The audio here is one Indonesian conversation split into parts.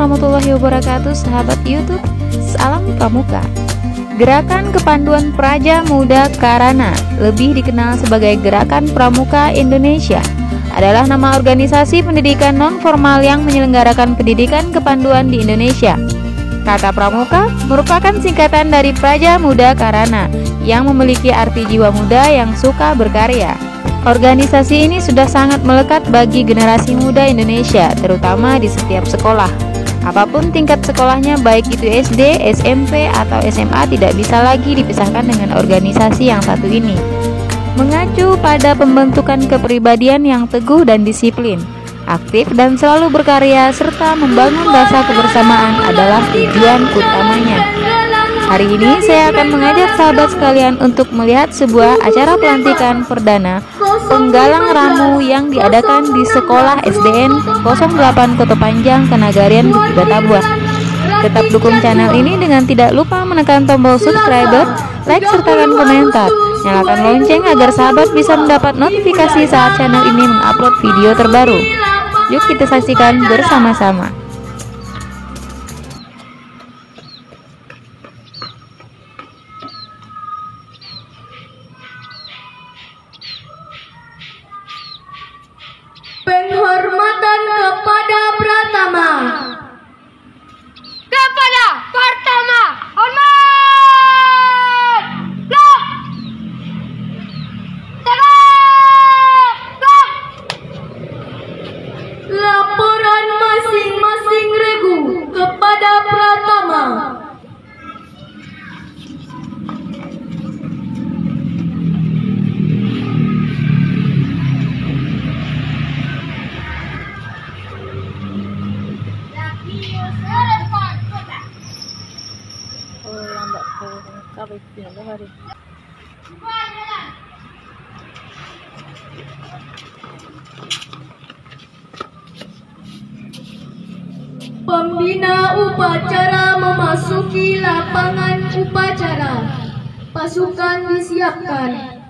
warahmatullahi wabarakatuh, sahabat YouTube. Salam Pramuka. Gerakan Kepanduan Praja Muda Karana, lebih dikenal sebagai Gerakan Pramuka Indonesia, adalah nama organisasi pendidikan non-formal yang menyelenggarakan pendidikan kepanduan di Indonesia. Kata Pramuka merupakan singkatan dari Praja Muda Karana, yang memiliki arti jiwa muda yang suka berkarya. Organisasi ini sudah sangat melekat bagi generasi muda Indonesia, terutama di setiap sekolah. Apapun tingkat sekolahnya, baik itu SD, SMP, atau SMA, tidak bisa lagi dipisahkan dengan organisasi yang satu ini. Mengacu pada pembentukan kepribadian yang teguh dan disiplin, aktif dan selalu berkarya, serta membangun rasa kebersamaan adalah tujuan utamanya. Hari ini saya akan mengajak sahabat sekalian untuk melihat sebuah acara pelantikan perdana penggalang ramu yang diadakan di Sekolah SDN 08 Kota Panjang, Kenagarian, Bukit Batabuah. Tetap dukung channel ini dengan tidak lupa menekan tombol subscriber, like, sertakan komentar. Nyalakan lonceng agar sahabat bisa mendapat notifikasi saat channel ini mengupload video terbaru. Yuk kita saksikan bersama-sama. Penghormatan kepada Pratama. Kepada Pratama, hormat. Blok. Tegak. Blok. Laporan masing-masing regu kepada Pratama. Pembina upacara memasuki lapangan upacara. Pasukan disiapkan.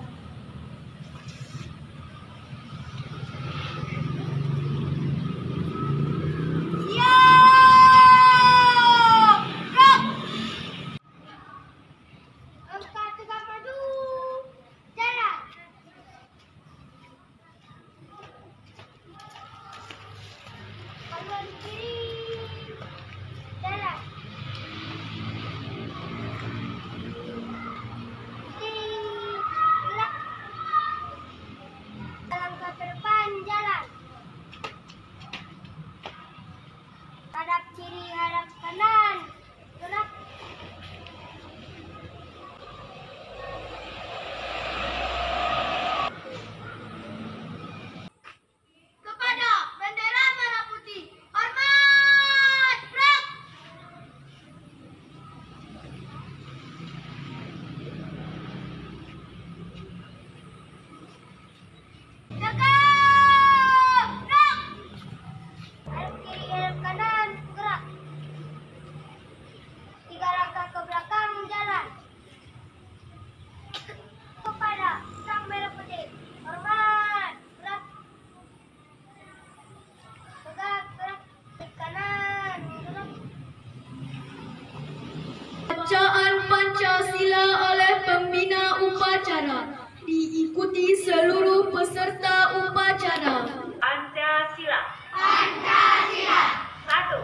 Bacaan Pancasila oleh pembina upacara diikuti seluruh peserta upacara. Pancasila. Pancasila. Satu.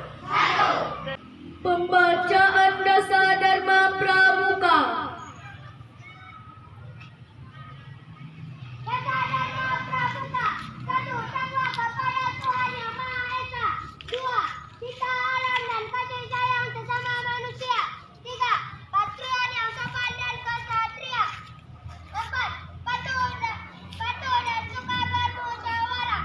Pembacaan Dasar Dharma Pramuka. Dasar Dharma Pramuka. 1. Takwa kepada Tuhan Yang Maha Esa. 2. Cinta alam dan kasih sayang sesama manusia. 3. Patriot yang sopan dan kesatria. 4. Patuh dan suka bermusyawarah.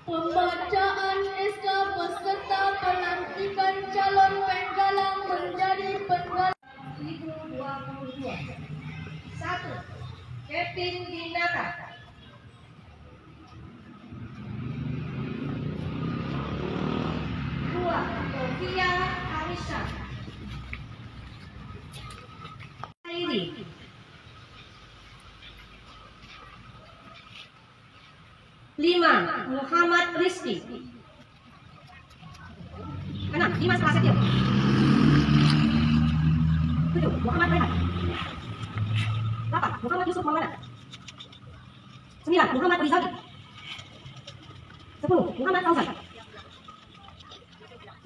Pembacaan SK peserta pelantikan calon penggalang menjadi penggalang 2022. 1. Kevin Dinata. 2. Sofia Arisa. Ini 5. Muhammad Rizki. 6. Dimas Prasetyo. 7. Muhammad Rehan. 8. Muhammad Yusuf Maulana. 9. Muhammad Rizali. 10. Muhammad Fauzan.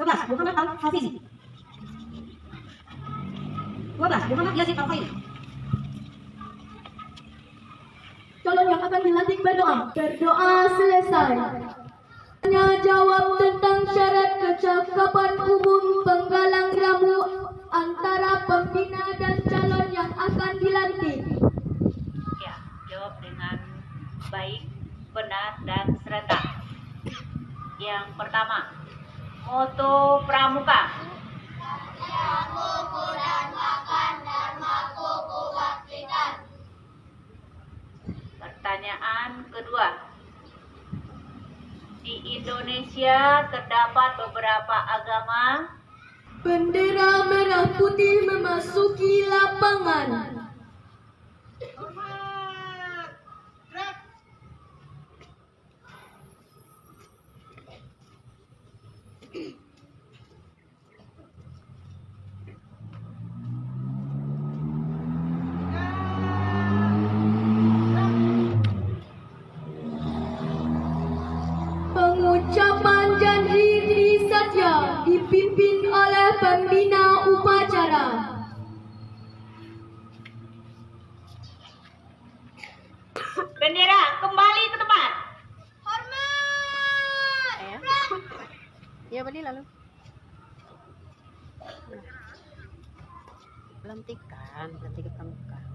11. Muhammad Al-Hafizi. 12. Muhammad Yazid Al-Khairi. Calon yang akan dilantik berdoa. Berdoa selesai. Tanya jawab tentang syarat kecakapan umum penggalang ramu antara pembina dan calon yang akan dilantik. Ya, jawab dengan baik, benar, dan serentak. Yang pertama, moto pramuka. Pertanyaan kedua, di Indonesia terdapat beberapa agama. Bendera merah putih memasuki lapangan. Pengucapan janji diri saja dipimpin oleh pembina upacara. Bendera kembali ke tempat. Ya, beli lalu. Pelantikan pramuka.